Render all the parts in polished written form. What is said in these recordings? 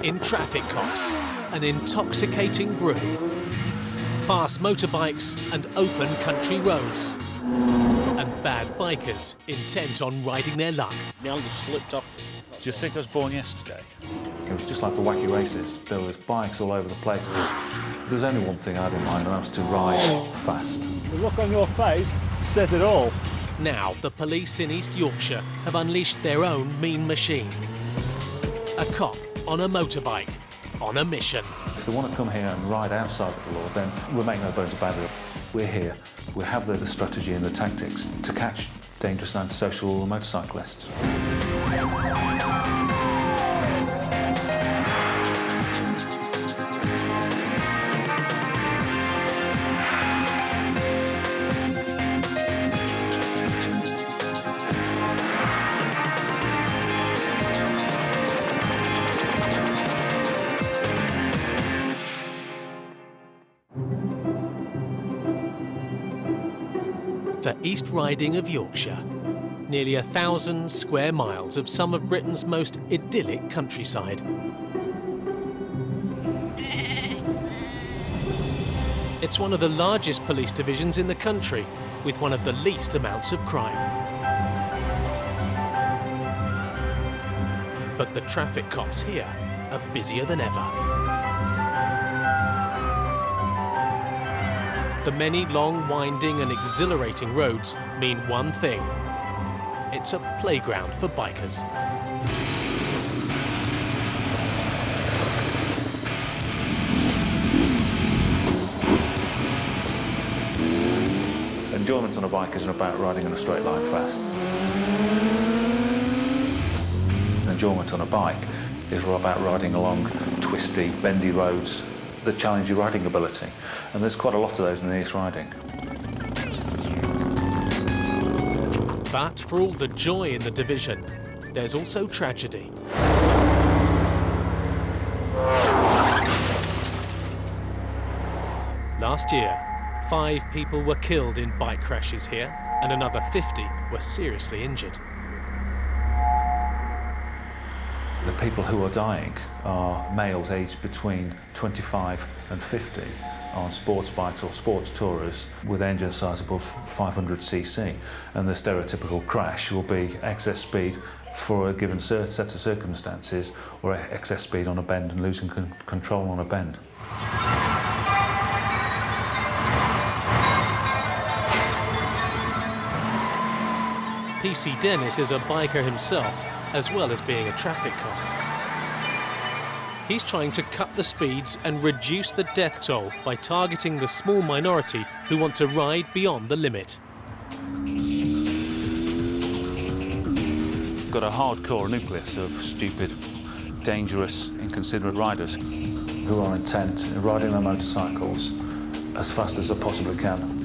in Traffic Cops, an intoxicating brew, fast motorbikes and open country roads, and bad bikers intent on riding their luck. My eldest slipped off. Do you think I was born yesterday? It was just like the wacky races. There was bikes all over the place. There's only one thing I had in mind, and that was to ride fast. The look on your face says it all. Now the police in East Yorkshire have unleashed their own mean machine. A cop on a motorbike, on a mission. If they want to come here and ride outside of the law, then we'll make no bones about it. We're here. We have the strategy and the tactics to catch dangerous antisocial motorcyclists. The East Riding of Yorkshire. Nearly 1,000 square miles of some of Britain's most idyllic countryside. It's one of the largest police divisions in the country, with one of the least amounts of crime. But the traffic cops here are busier than ever. The many long, winding and exhilarating roads mean one thing. It's a playground for bikers. Enjoyment on a bike isn't about riding in a straight line fast. Enjoyment on a bike is all about riding along twisty, bendy roads that challenge your riding ability. And there's quite a lot of those in the East Riding. But for all the joy in the division, there's also tragedy. Last year, 5 people were killed in bike crashes here, and another 50 were seriously injured. The people who are dying are males aged between 25 and 50 on sports bikes or sports tourers with engine size above 500cc, and the stereotypical crash will be excess speed for a given set of circumstances, or excess speed on a bend and losing control on a bend. PC Dennis is a biker himself, as well as being a traffic cop. He's trying to cut the speeds and reduce the death toll by targeting the small minority who want to ride beyond the limit. Got a hardcore nucleus of stupid, dangerous, inconsiderate riders who are intent on riding their motorcycles as fast as they possibly can.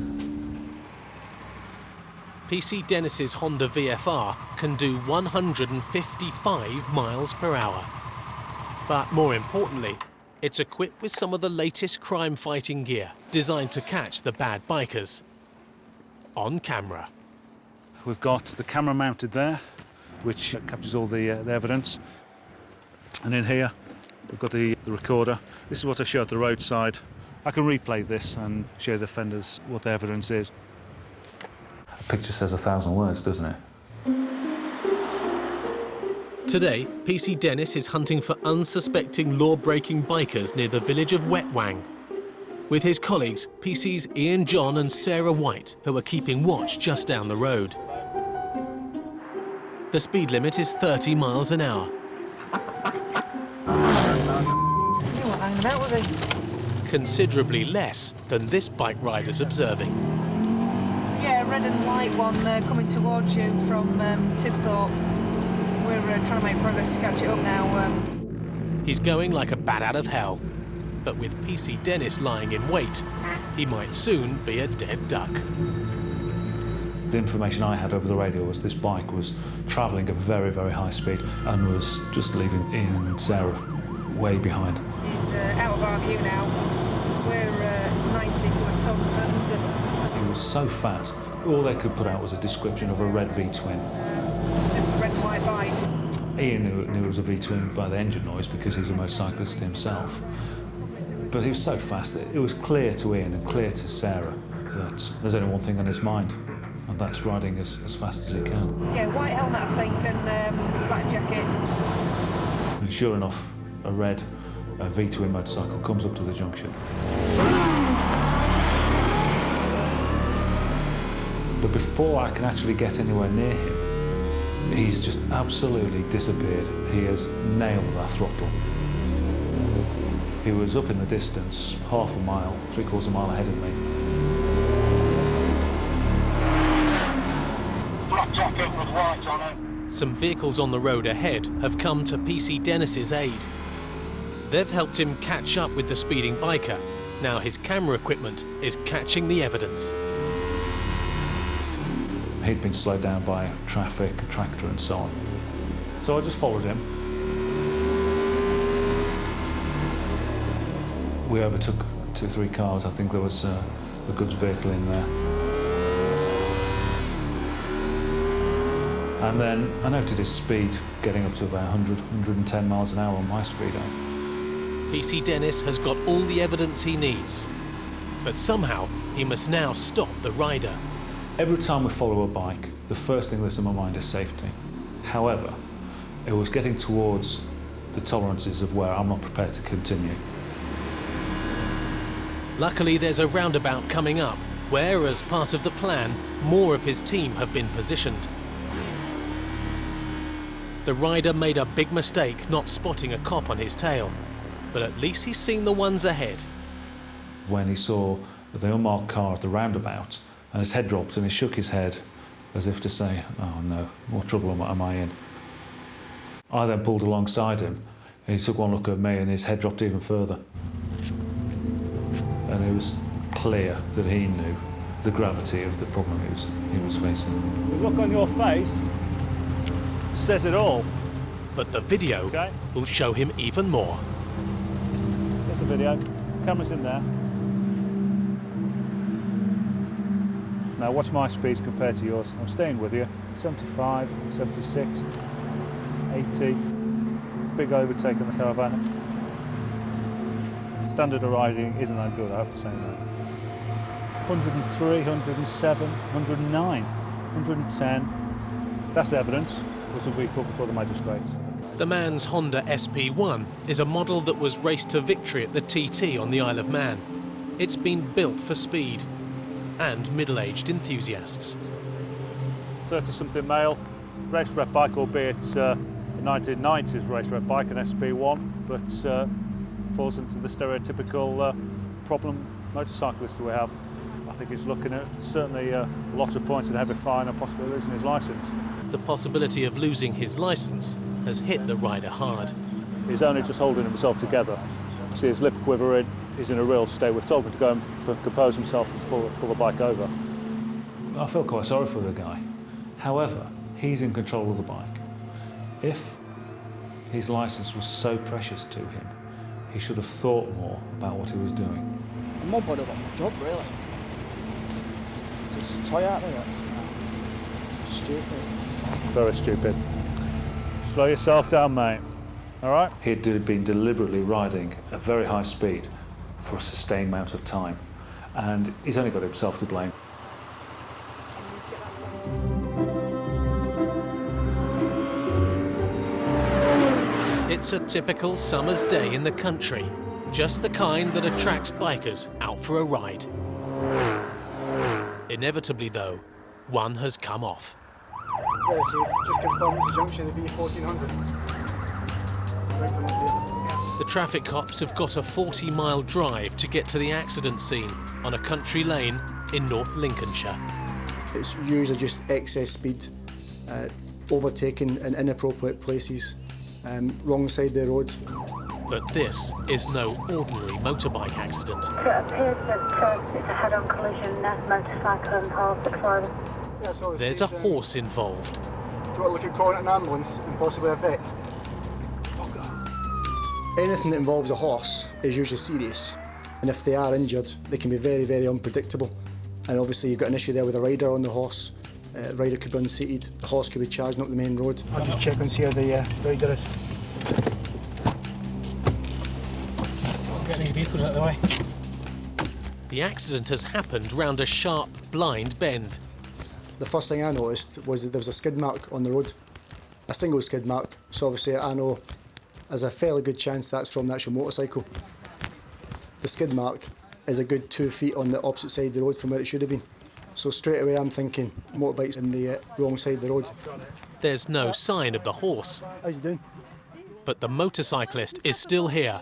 PC Dennis's Honda VFR can do 155 miles per hour. But more importantly, it's equipped with some of the latest crime-fighting gear designed to catch the bad bikers on camera. We've got the camera mounted there, which captures all the evidence. And in here, we've got the recorder. This is what I show at the roadside. I can replay this and show the offenders what the evidence is. A picture says 1,000 words, doesn't it? Today, PC Dennis is hunting for unsuspecting law-breaking bikers near the village of Wetwang. With his colleagues, PC's Ian John and Sarah White, who are keeping watch just down the road. The speed limit is 30 miles an hour. He wasn't hanging about, was he? Considerably less than this bike rider's observing. Yeah, red and white one coming towards you from Tibthorpe. We're trying to make progress to catch it up now. He's going like a bat out of hell. But with PC Dennis lying in wait, he might soon be a dead duck. The information I had over the radio was this bike was travelling at very, very high speed and was just leaving Ian and Sarah way behind. He's out of our view now. We're 90 to a ton and... He was so fast, all they could put out was a description of a red V-twin. just a red and white bike. Ian knew it was a V-twin by the engine noise because he's a motorcyclist himself. But he was so fast that it was clear to Ian and clear to Sarah that there's only one thing on his mind, and that's riding as fast as he can. Yeah, white helmet, I think, and black jacket. And sure enough, a red V-twin motorcycle comes up to the junction. But before I can actually get anywhere near him, he's just absolutely disappeared. He has nailed that throttle. He was up in the distance, half a mile, three-quarters of a mile ahead of me. Black jacket with white on it. Some vehicles on the road ahead have come to PC Dennis's aid. They've helped him catch up with the speeding biker. Now his camera equipment is catching the evidence. He'd been slowed down by traffic, a tractor and so on. So I just followed him. We overtook 2 or 3 cars. I think there was a goods vehicle in there. And then I noted his speed getting up to about 100, 110 miles an hour on my speedo. PC Dennis has got all the evidence he needs. But somehow he must now stop the rider. Every time we follow a bike, the first thing that's in my mind is safety. However, it was getting towards the tolerances of where I'm not prepared to continue. Luckily, there's a roundabout coming up, where, as part of the plan, more of his team have been positioned. The rider made a big mistake not spotting a cop on his tail, but at least he's seen the ones ahead. When he saw the unmarked car at the roundabout, and his head dropped and he shook his head as if to say, oh no, what trouble am I in? I then pulled alongside him and he took one look at me and his head dropped even further. And it was clear that he knew the gravity of the problem he was facing. The look on your face says it all. But the video Okay. will show him even more. Here's the video. Camera's in there. Now watch my speeds compared to yours. I'm staying with you. 75, 76, 80. Big overtake on the caravan. Standard of riding isn't that good, I have to say that. 103, 107, 109, 110. That's the evidence, which will be put before the magistrates. The man's Honda SP1 is a model that was raced to victory at the TT on the Isle of Man. It's been built for speed and middle-aged enthusiasts. 30-something male, race rep bike, albeit a 1990s race rep bike, an SP1, but falls into the stereotypical problem motorcyclist that we have. I think he's looking at certainly lots of points and heavy fine and possibly losing his licence. The possibility of losing his licence has hit the rider hard. He's only just holding himself together. See his lip quivering, he's in a real state. We've told him to go and compose himself and pull the bike over. I feel quite sorry for the guy. However, he's in control of the bike. If his licence was so precious to him, he should have thought more about what he was doing. I'm not bothered about my job, really. It's a toy out there, that's stupid. Very stupid. Slow yourself down, mate. All right? He'd been deliberately riding at a very high speed for a sustained amount of time, and he's only got himself to blame. It's a typical summer's day in the country, just the kind that attracts bikers out for a ride. Inevitably, though, one has come off. Yeah, so just confirm it's the junction of the B1400. Right on that. The traffic cops have got a 40-mile drive to get to the accident scene on a country lane in North Lincolnshire. It's usually just excess speed, overtaking in inappropriate places, wrong side of the road. But this is no ordinary motorbike accident. So it appears that it's a head-on collision, motorcycle and Harley driver. Yeah, so There's a horse involved. Do you want to look at calling an ambulance and possibly a vet? Anything that involves a horse is usually serious. And if they are injured, they can be very, very unpredictable. And obviously you've got an issue there with a rider on the horse. rider could be unseated, the horse could be charging up the main road. I'll just check and see how the rider is. Get any vehicles out of the way. The accident has happened round a sharp, blind bend. The first thing I noticed was that there was a skid mark on the road, a single skid mark, so obviously I know there's a fairly good chance that's from the actual motorcycle. The skid mark is a good 2 feet on the opposite side of the road from where it should have been. So straight away I'm thinking motorbike's in the wrong side of the road. There's no sign of the horse, How's he doing? but the motorcyclist is still here,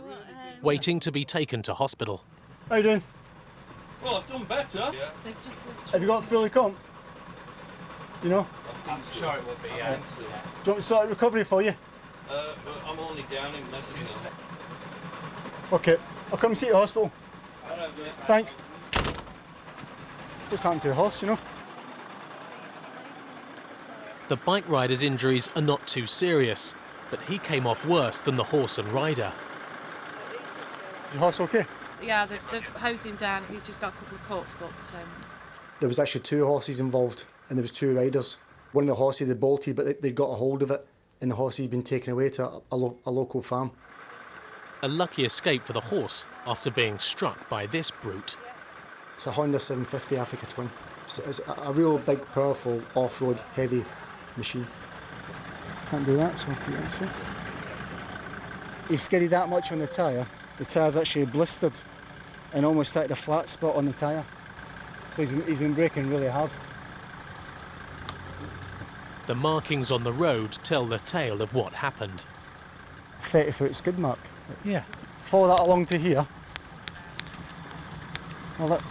waiting to be taken to hospital. How you doing? Well, I've done better. Yeah. Have you got fully comp? Do you know? I'm sure it would be, yeah. Do you want me to sort out recovery for you? But I'm only down in messages. Okay, I'll come see you at the hospital. All right, mate. Thanks. What's happened to the horse, you know? The bike rider's injuries are not too serious, but he came off worse than the horse and rider. Is your horse okay? Yeah, they've hosed him down. He's just got a couple of cuts, but... There was actually 2 horses involved, and there was 2 riders. One of the horses had bolted, but they'd got a hold of it, and the horse had been taken away to a local farm. A lucky escape for the horse after being struck by this brute. It's a Honda 750 Africa Twin. It's a real big, powerful, off-road, heavy machine. Can't do that, so I'll take that, so. He skidded that much on the tyre. The tyre's actually blistered and almost started a flat spot on the tyre. So he's been braking really hard. The markings on the road tell the tale of what happened. 30-foot skid mark. Yeah. Follow that along to here. Well, that,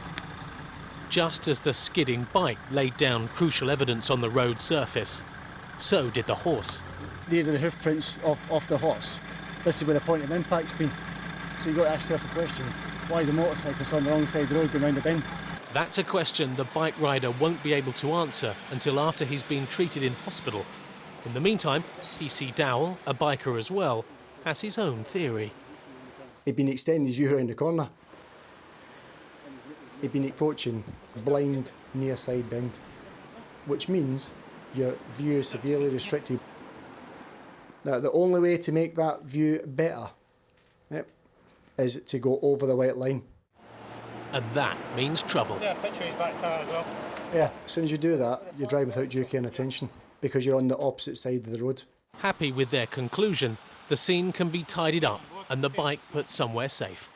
Just as the skidding bike laid down crucial evidence on the road surface, so did the horse. these are the hoof prints of the horse. This is where the point of impact's been. So you've got to ask yourself a question. Why is the motorcyclist on the wrong side of the road going round the bend? That's a question the bike rider won't be able to answer until after he's been treated in hospital. In the meantime, PC Dowell, a biker as well, has his own theory. He'd been extending his view around the corner. He'd been approaching blind near side bend, which means your view is severely restricted. Now, the only way to make that view better is to go over the white line. And that means trouble. Yeah, picture his back tyre as well. Yeah. As soon as you do that, you're driving without due care and attention because you're on the opposite side of the road. Happy with their conclusion, the scene can be tidied up and the bike put somewhere safe.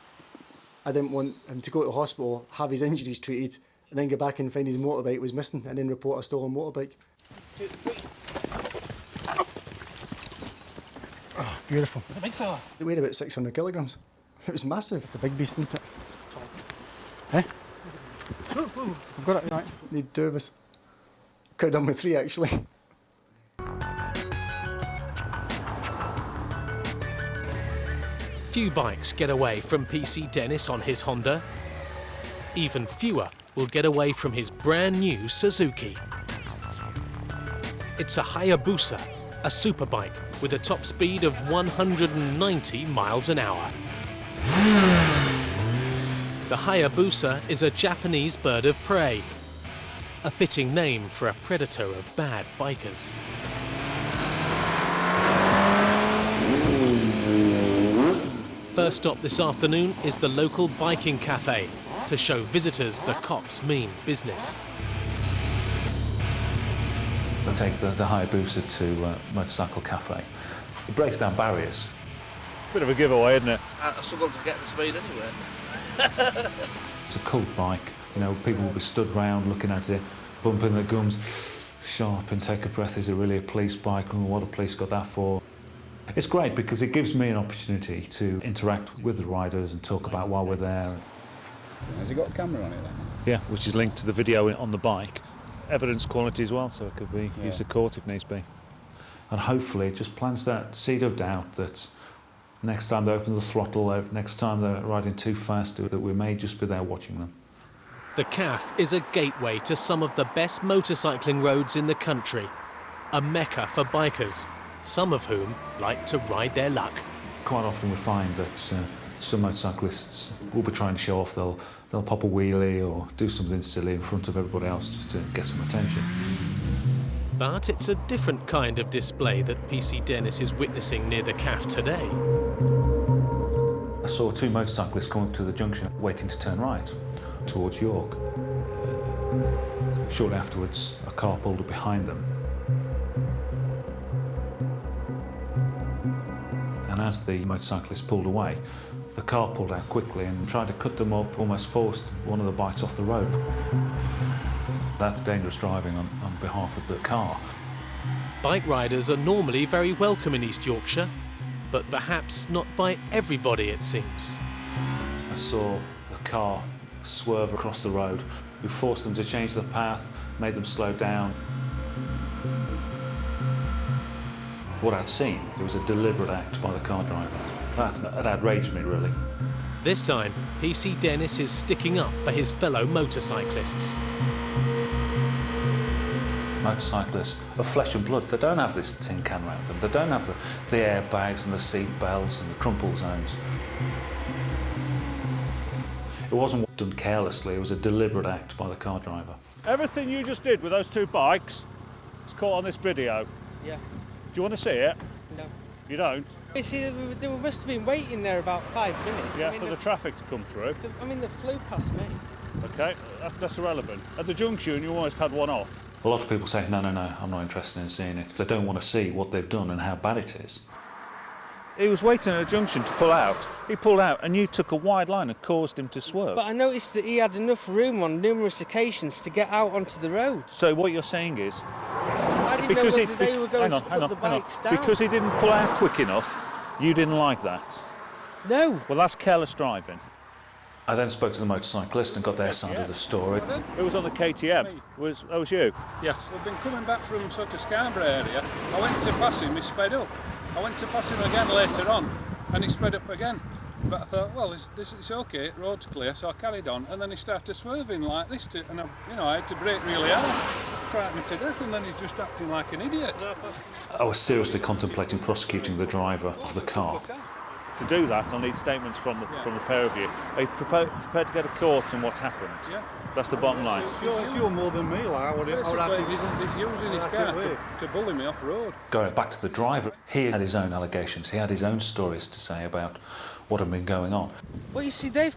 I didn't want him to go to hospital, have his injuries treated, and then go back and find his motorbike was missing and then report a stolen motorbike. Oh, beautiful. It's a big fella. It weighed about 600 kilograms. It was massive. It's a big beast, isn't it? Eh? I've got it. Right. Need two of us. Could have done with three, actually. Few bikes get away from PC Dennis on his Honda. Even fewer will get away from his brand new Suzuki. It's a Hayabusa, a superbike with a top speed of 190 miles an hour. The Hayabusa is a Japanese bird of prey, a fitting name for a predator of bad bikers. First stop this afternoon is the local biking cafe to show visitors the cops mean business. I take the Hayabusa to Motorcycle Cafe. It breaks down barriers. Bit of a giveaway, isn't it? I struggle to get the speed anyway. It's a cult bike. You know, people will be stood round looking at it, bumping their gums, sharp and take a breath. Is it really a police bike? And what a police got that for? It's great because it gives me an opportunity to interact with the riders and talk about why we're there. Has it got a camera on it then? Yeah, which is linked to the video on the bike. Evidence quality as well, so it could be used to court if needs be. And hopefully it just plants that seed of doubt that next time they open the throttle, next time they're riding too fast, that we may just be there watching them. The CAF is a gateway to some of the best motorcycling roads in the country, a mecca for bikers, some of whom like to ride their luck. Quite often we find that some motorcyclists will be trying to show off. They'll pop a wheelie or do something silly in front of everybody else just to get some attention. But it's a different kind of display that PC Dennis is witnessing near the CAF today. I saw two motorcyclists come up to the junction waiting to turn right towards York. Shortly afterwards, a car pulled up behind them. And as the motorcyclist pulled away, the car pulled out quickly and tried to cut them up, almost forced one of the bikes off the road. That's dangerous driving on behalf of the car. Bike riders are normally very welcome in East Yorkshire, but perhaps not by everybody, it seems. I saw the car swerve across the road. We forced them to change the path, made them slow down. What I'd seen, it was a deliberate act by the car driver. That outraged me, really. This time, PC Dennis is sticking up for his fellow motorcyclists. Motorcyclists are flesh and blood. They don't have this tin can around them. They don't have the airbags and the seat belts and the crumple zones. It wasn't done carelessly, it was a deliberate act by the car driver. Everything you just did with those two bikes is caught on this video. Yeah. Do you want to see it? No. You don't? You see, they must have been waiting there about 5 minutes. Yeah, I mean, for the traffic to come through. They flew past me. OK, that's irrelevant. At the junction, you almost had one off. A lot of people say, no, I'm not interested in seeing it. They don't want to see what they've done and how bad it is. He was waiting at a junction to pull out. He pulled out and you took a wide line and caused him to swerve. But I noticed that he had enough room on numerous occasions to get out onto the road. So what you're saying is... I didn't know whether they were going to put the bikes down. Because he didn't pull out quick enough, you didn't like that? No. Well, that's careless driving. I then spoke to the motorcyclist and got their side of the story. It was on the KTM. That was you? Yes. I've been coming back from sort of Scarborough area. I went to pass him, he sped up. I went to pass him again later on, and he sped up again. But I thought, well, it's okay, road's clear, so I carried on, and then he started swerving like this, and I had to brake really hard. Frightened me to death, and then he's just acting like an idiot. I was seriously contemplating prosecuting the driver of the car. To do that, I'll need statements from the pair of you. Are you prepared to go to court on what's happened? Yeah. That's the bottom line. You're more than me, like, I would have to... He's using his car to bully me off road. Going back to the driver, he had his own allegations. He had his own stories to say about what had been going on. Well, you see, they've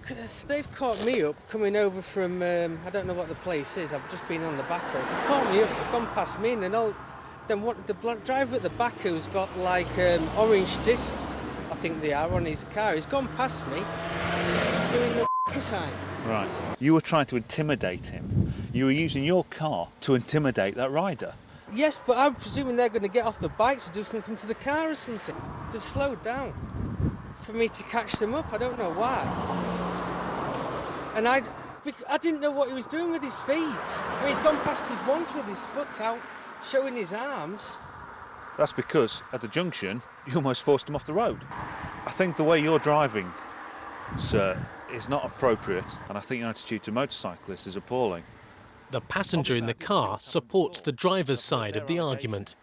caught me up coming over from, I don't know what the place is, I've just been on the back roads. They've caught me up, they've gone past me, and then what the driver at the back who's got like orange discs, I think they are, on his car, he's gone past me doing the sign. Right. You were trying to intimidate him. You were using your car to intimidate that rider. Yes, but I'm presuming they're going to get off the bikes to do something to the car or something. They've slowed down for me to catch them up. I don't know why. And I didn't know what he was doing with his feet. I mean, he's gone past us once with his foot out, showing his arms. That's because at the junction, you almost forced him off the road. I think the way you're driving, sir, is not appropriate, and I think your attitude to motorcyclists is appalling. The passenger in the car supports the driver's side of the argument.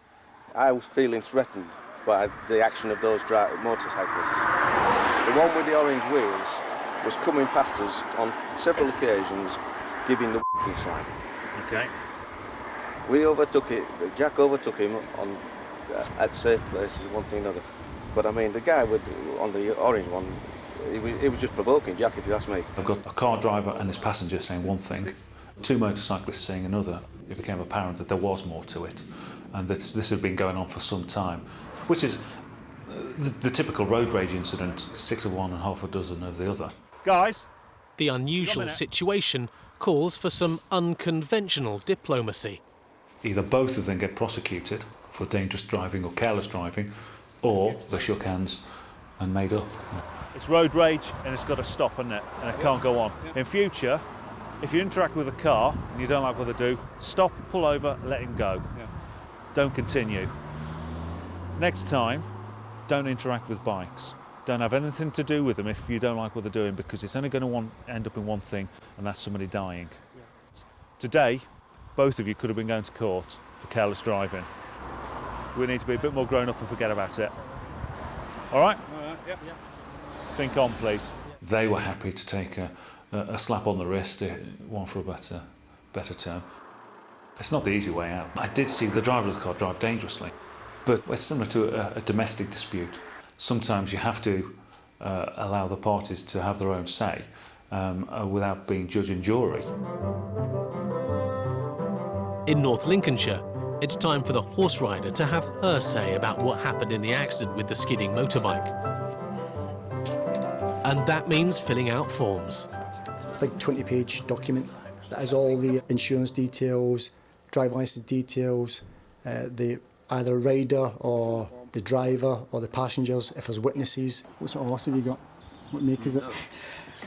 I was feeling threatened by the action of those motorcyclists. The one with the orange wheels was coming past us on several occasions, giving the sign. Okay. We overtook it. Jack overtook him on at safe places, one thing or another. But I mean, the guy on the orange one, he was just provoking Jack, if you ask me. I've got a car driver and his passenger saying one thing, two motorcyclists saying another. It became apparent that there was more to it, and that this had been going on for some time, which is the typical road rage incident, 6 of one and half a dozen of the other. Guys! The unusual situation calls for some unconventional diplomacy. Either both of them get prosecuted for dangerous driving or careless driving, or they shook hands and made up. It's road rage and it's got to stop, isn't it? And it can't go on. In future, if you interact with a car and you don't like what they do, stop, pull over, let him go. Don't continue. Next time, don't interact with bikes. Don't have anything to do with them if you don't like what they're doing, because it's only going to end up in one thing, and that's somebody dying. Today, both of you could have been going to court for careless driving. We need to be a bit more grown up and forget about it. All right? Yep. Think on, please. They were happy to take a slap on the wrist, one for a better term. It's not the easy way out. I did see the driver of the car drive dangerously, but it's similar to a domestic dispute. Sometimes you have to allow the parties to have their own say without being judge and jury. In North Lincolnshire, it's time for the horse rider to have her say about what happened in the accident with the skidding motorbike. And that means filling out forms. It's a big 20-page document that has all the insurance details, driver licence details, the either rider or the driver or the passengers, if there's witnesses. What sort of horse have you got? What make is it?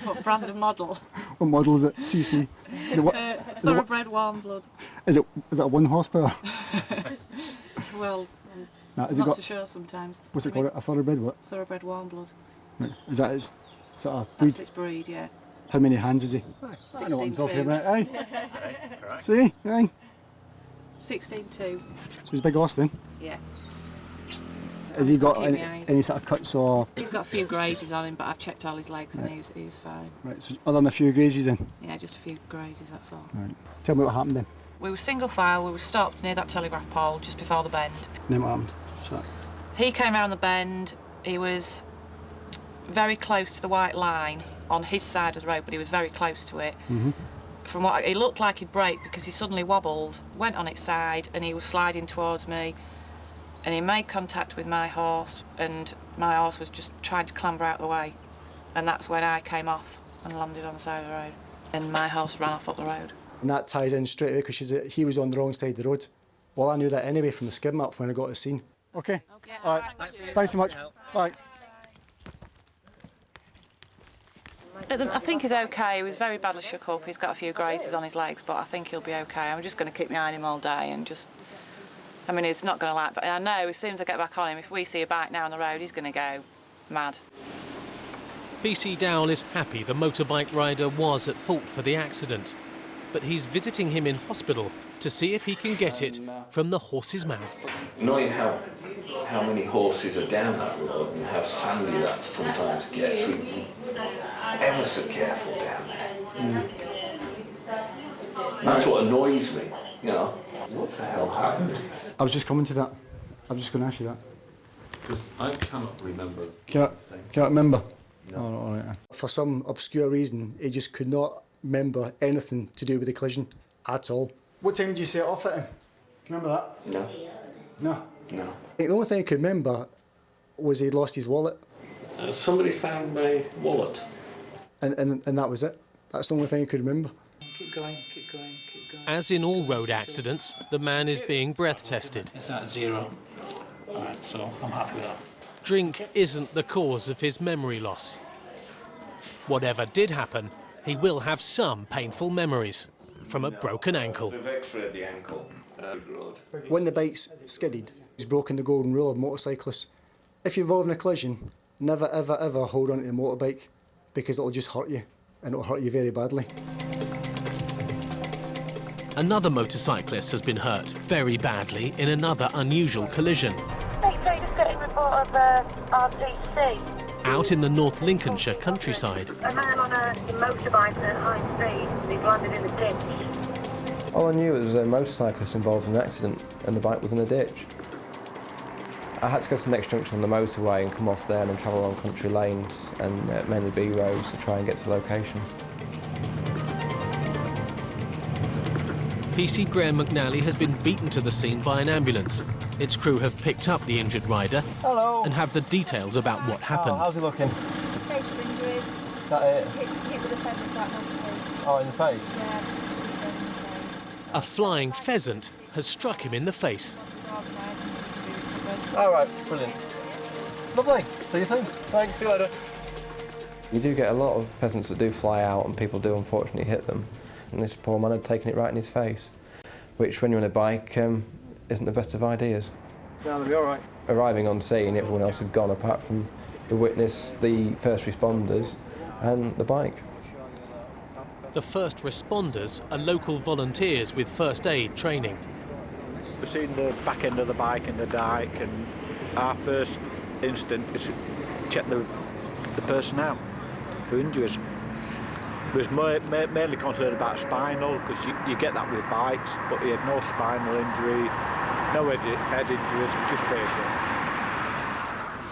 What brand and model? What model is it? CC? Is it what? Thoroughbred warm blood. Is it a 1 horsepower? Well, Nah, I'm not so sure sometimes. What's it called? A thoroughbred what? Thoroughbred warm blood. Right. Is that his sort of breed? That's its breed, yeah. How many hands is he? I know what I'm talking about, aye? See? Aye? 16.2. So he's a big horse then? Yeah. Has he got any sort of cuts or...? He's got a few grazes on him, but I've checked all his legs and he's fine. Right, so other than a few grazes then? Yeah, just a few grazes, that's all. Right. Tell me what happened then. We were single file, we were stopped near that telegraph pole just before the bend. Then what happened? So, He came around the bend, he was very close to the white line on his side of the road, but he was very close to it. From what he looked like he'd brake because he suddenly wobbled, went on its side, and he was sliding towards me. And he made contact with my horse, and my horse was just trying to clamber out of the way. And that's when I came off and landed on the side of the road. And my horse ran off up the road. and that ties in straight away because he was on the wrong side of the road. Well, I knew that anyway from the skid map when I got to the scene. Okay. All right. Thanks so much. Bye. I think he's okay. He was very badly shook up. He's got a few grazes on his legs, but I think he'll be okay. I'm just going to keep my eye on him all day and just... I mean, he's not going to like... But I know as soon as I get back on him, if we see a bike now on the road, he's going to go mad. PC Dowell is happy the motorbike rider was at fault for the accident, but he's visiting him in hospital to see if he can get it from the horse's mouth. Knowing how many horses are down that road and how sandy that sometimes gets, we're ever so careful down there. That's what annoys me, you know. What the hell happened? I was just coming to that. I was just going to ask you that. Because I cannot remember. Cannot remember? No. Oh, all right. For some obscure reason, he just could not remember anything to do with the collision at all. What time did you set off at him? Can you remember that? No. No? No. The only thing I could remember was he'd lost his wallet. Somebody found my wallet. And that was it. That's the only thing I could remember. Keep going, keep going, keep going. As in all road accidents, the man is being breath tested. Is that 0? All right, so I'm happy with that. Drink isn't the cause of his memory loss. Whatever did happen, he will have some painful memories from a broken ankle. They've x-rayed the ankle. Road. When the bike's skidded, he's broken the golden rule of motorcyclists. If you're involved in a collision, never, ever, ever hold on to the motorbike because it'll just hurt you, and it'll hurt you very badly. Another motorcyclist has been hurt very badly in another unusual collision. Just getting a report of RTC. Out in the North Lincolnshire countryside. A man on a motorbike at high speed, he's landed in a ditch. All I knew was a motorcyclist involved in an accident and the bike was in a ditch. I had to go to the next junction on the motorway and come off there and then travel along country lanes and mainly B roads to try and get to the location. PC Graham McNally has been beaten to the scene by an ambulance. Its crew have picked up the injured rider and have the details about what happened. How's he looking? Facial injuries. That it? Hit with a pheasant quite massively. Oh, in the face? Yeah. A flying pheasant has struck him in the face. All right, brilliant. Lovely. See you soon. Thanks, see you later. You do get a lot of pheasants that do fly out and people do unfortunately hit them. And this poor man had taken it right in his face, which when you're on a bike isn't the best of ideas. Yeah, they'll be all right. Arriving on scene, everyone else had gone apart from the witness, the first responders and the bike. The first responders are local volunteers with first aid training. We've seen the back end of the bike in the dike, and our first instinct is to check the person out for injuries. Was mainly concerned about spinal, because you get that with bikes, but he had no spinal injury, no head injuries, just facial.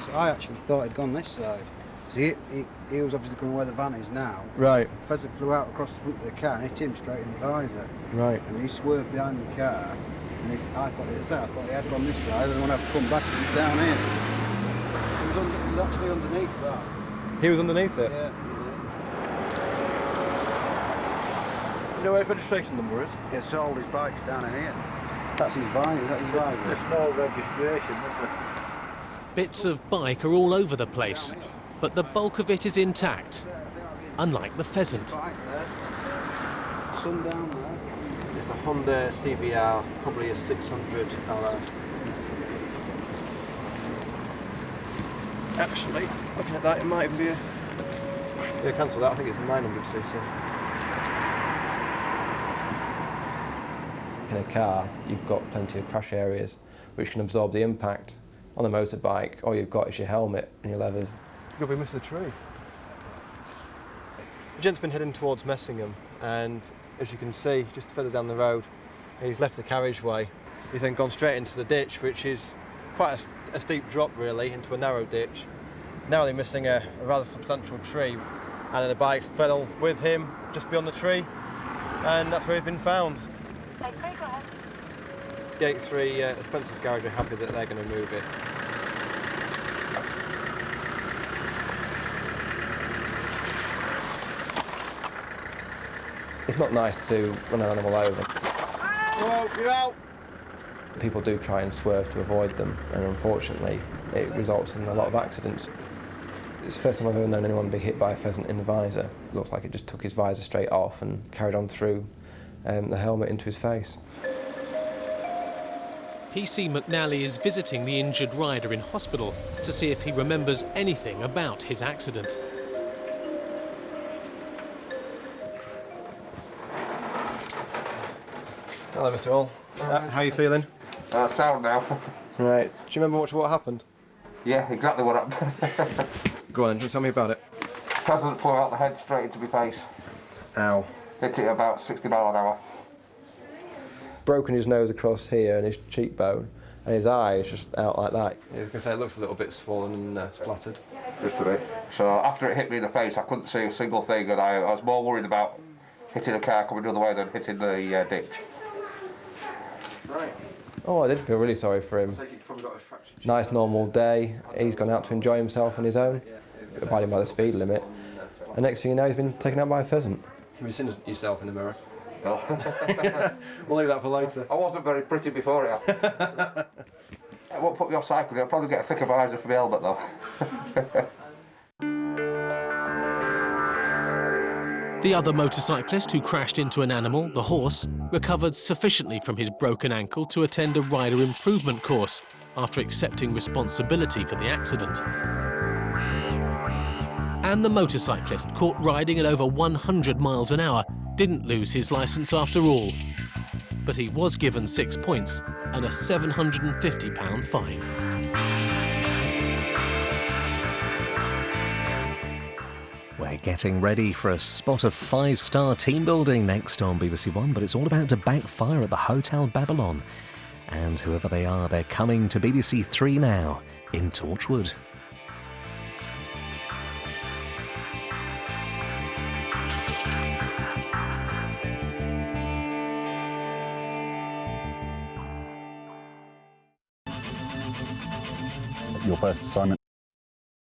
So I actually thought he'd gone this side. He was obviously coming where the van is now. Right. Pheasant flew out across the front of the car and hit him straight in the visor. Right. And he swerved behind the car. And I thought he had gone this side, and when I've come back, he was down here. He was actually underneath that. He was underneath it? Yeah. You know where his registration number is? It's all his bikes down in here. That's his visor. That's his visor. There's no registration, is there? Bits of bike are all over the place, but the bulk of it is intact, unlike the Pheasant. Sun down there. It's a Honda CBR, probably a 600 LR. Actually, looking at that, it might even be a... Yeah, cancel that. I think it's a 900cc. In a car, you've got plenty of crash areas which can absorb the impact. On a motorbike, all you've got is your helmet and your leathers. You'll be missing a tree. The gent's been heading towards Messingham, and as you can see, just further down the road, he's left the carriageway. He's then gone straight into the ditch, which is quite a steep drop, really, into a narrow ditch. Now they're missing a rather substantial tree, and the bikes fell with him just beyond the tree, and that's where he's been found. Gate 3, Spencer's Garage are happy that they're going to move it. It's not nice to run an animal over. Whoa, you're out! People do try and swerve to avoid them, and unfortunately it results in a lot of accidents. It's the first time I've ever known anyone be hit by a pheasant in the visor. It looks like it just took his visor straight off and carried on through the helmet into his face. PC McNally is visiting the injured rider in hospital to see if he remembers anything about his accident. Hello, Mr. Hall. How are you feeling? Sound now. Right. Do you remember what happened? Yeah, exactly what happened. Go on, can you tell me about it? Pheasant flew out the head straight into my face. Ow. Hit it about 60 miles an hour. Broken his nose across here and his cheekbone, and his eye is just out like that. I was going to say it looks a little bit swollen and splattered. Just a bit. So after it hit me in the face, I couldn't see a single thing, and I was more worried about hitting a car coming the other way than hitting the ditch. Right. Oh, I did feel really sorry for him. Nice normal day. He's gone out to enjoy himself on his own, abiding by the speed limit. And next thing you know, he's been taken out by a pheasant. Have you seen yourself in the mirror? No. We'll leave that for later. I wasn't very pretty before it happened. It won't put me off cycling. I'll probably get a thicker visor for my helmet though. The other motorcyclist who crashed into an animal, the horse, recovered sufficiently from his broken ankle to attend a rider improvement course after accepting responsibility for the accident. And the motorcyclist caught riding at over 100 miles an hour didn't lose his licence after all. But he was given 6 points and a £750 fine. We're getting ready for a spot of 5-star team building next on BBC One, but it's all about to backfire at the Hotel Babylon. And whoever they are, they're coming to BBC Three now in Torchwood. Your first assignment